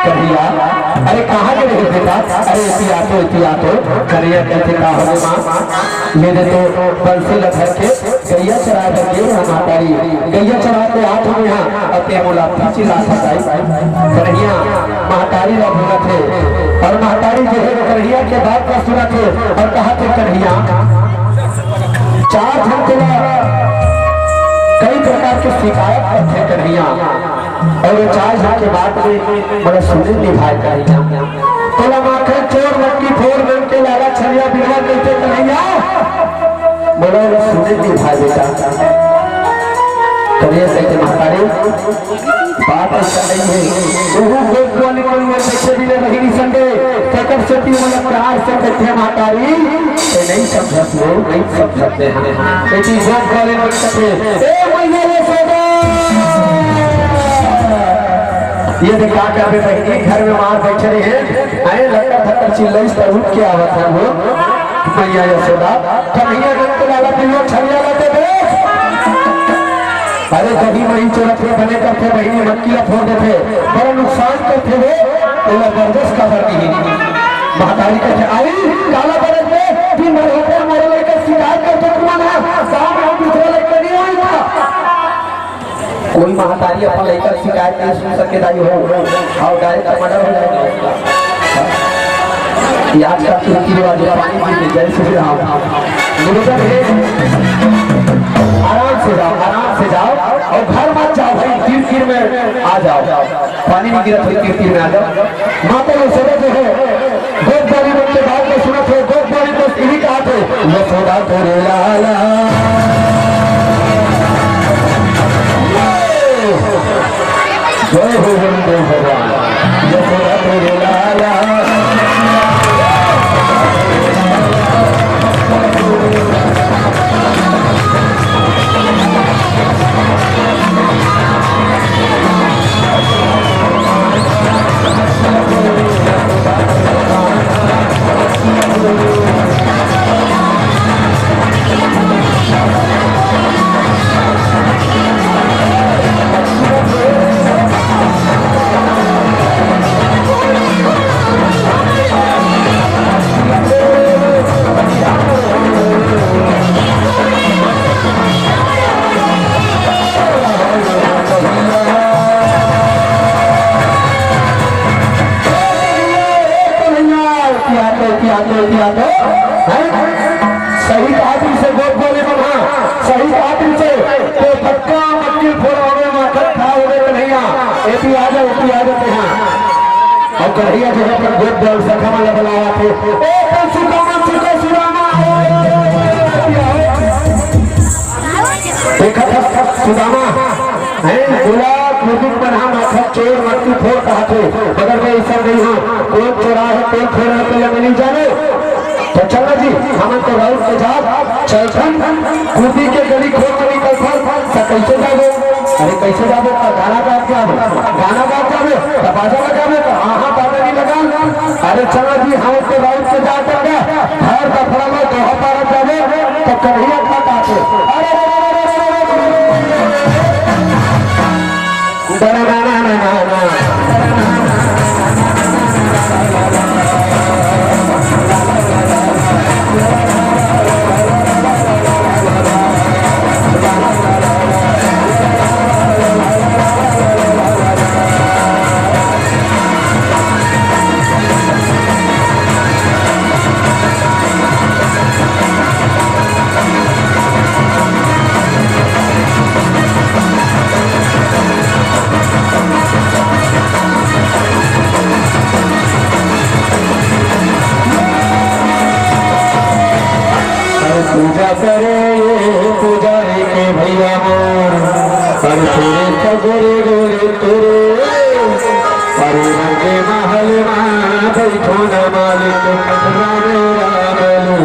कहिया अरे कहाँ के रहे बेटा? अरे इतिया तो करिया कहते का हो माँ मेरे तो बंसी लगा के गैया चरा करके हमारी गैया चरा के हाथ में यहाँ अपने बोला पीछे ला सकाई कन्हैया महातारी का बोला थे और महातारी जो है कन्हैया के बात का सुना थे और कहा थे कन्हैया 4 घंटे कई प्रकार के शिकायत करते कन्हैया और वो 4 घंटे के बाद में बड़ा सुने निभाए कन्हैया तोला माखन चोर मक्की फोर बन के लाला छलिया बिना कहते कन्हैया बोला सुने निभाए बेटा कन्हैया कहते महातारी बात ऐसा नहीं है वो गोद वाली कोई वो देखे भी नहीं संडे तकर से ती वाला प्यार से कहते महातारी ये नहीं समझते हो नहीं समझते हैं ये चीज गोद वाले लोग कहते ए मैया रे सोदा ये देखा कर बे बहनी घर में मार बैठे रहे हैं आए लड़का थकर चिल्लाई से उठ के आवत है वो मैया रे सोदा कन्हैया गंत लाला पियो छलिया लाते दे अरे कभी वही चोरत बने करते बहनी मक्की फोड़ देते बड़ा नुकसान करते हुए तो जबरदस्त खबर दी महातारी कहते आई काला बरस में कि मरहते मरे लेकर शिकायत करते कुमार साहब हम दूसरे लेकर नहीं आई था कोई महातारी अपन लेकर शिकायत नहीं सुन सके दाई हो और डायरेक्ट मर्डर हो जाएगा याद का खिड़की वाली पानी पीते जैसे निवेदन है आराम से जाओ और घर मत जाओ भाई गिर में आ जाओ पानी में गिरा थोड़ी गिर में आ जाओ माता ये सोदा जो है गोद वाली बन के बात में सुना थे गोद वाली तो इन्हीं कहा थे ये सोदा तोरे लाला जय हो वंदे भगवान ये सोदा तोरे लाला सही आदमी से गोद बोले बना सही आदमी से तो पक्का मक्की फोड़ावे माथा खाओगे कन्हैया एपी आ जाते हैं और कन्हैया जगह पर गोद बोल सखा वाला बुलाया थे ओ सुदामा देखा था सुदामा है बोला मुकुट बना माथा चोर मक्की फोड़ कहा थे मगर मैं ऐसा नहीं हूँ कोई चोरा है कोई फोड़ा है पहले नहीं जाने तो चलो जी हम तो राउत के साथ चलखन कूदी के गली खोल के निकल कैसे जाबो अरे कैसे जाबो गाना गा के बाजा लगाबो हाँ बाजा नहीं लगा अरे चलो जी हम तो राउत के साथ हर दफड़ा में दोहा पार जाबो तो कन्हैया का काटे पूजा करे पुजारी के भैया मोर पर तेरे सगोरे गोरे तेरे अरे रंगे महल मां बैठो न मालिक राम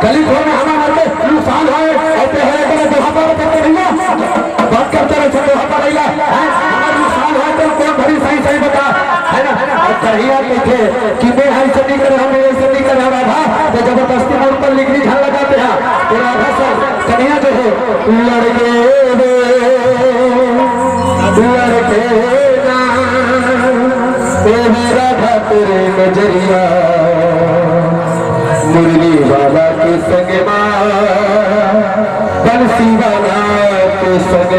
गली खोल में हमारे नुकसान है कि मैं ऐसा नहीं कर रहा, मैं ऐसा नहीं कर रहा राधा, तो जबरदस्ती मोड़ पर लिखनी झाल लगाते हैं तो राधा सर कन्हैया जो है लड़के ना राधा तेरे नजरिया मुरली वाला के संग बंसी वाला के संग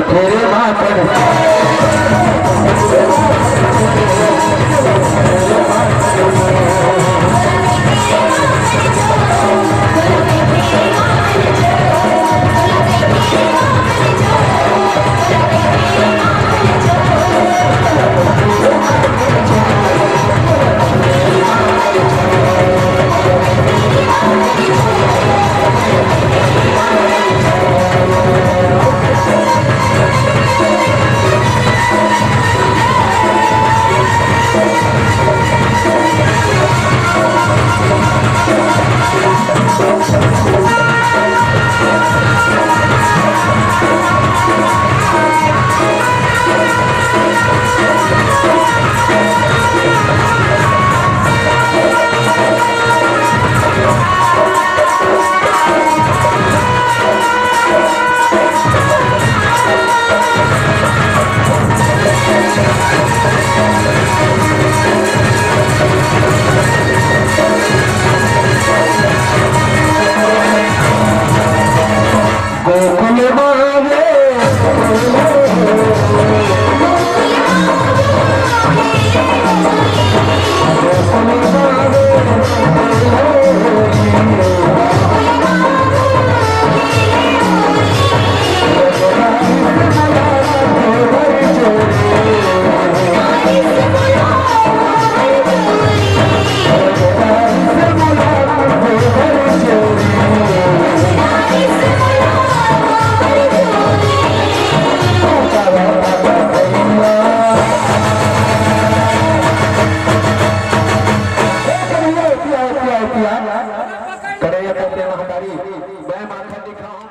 तेरे माथ करे ये कहते हैं हमारी मैं माथा दिखाऊं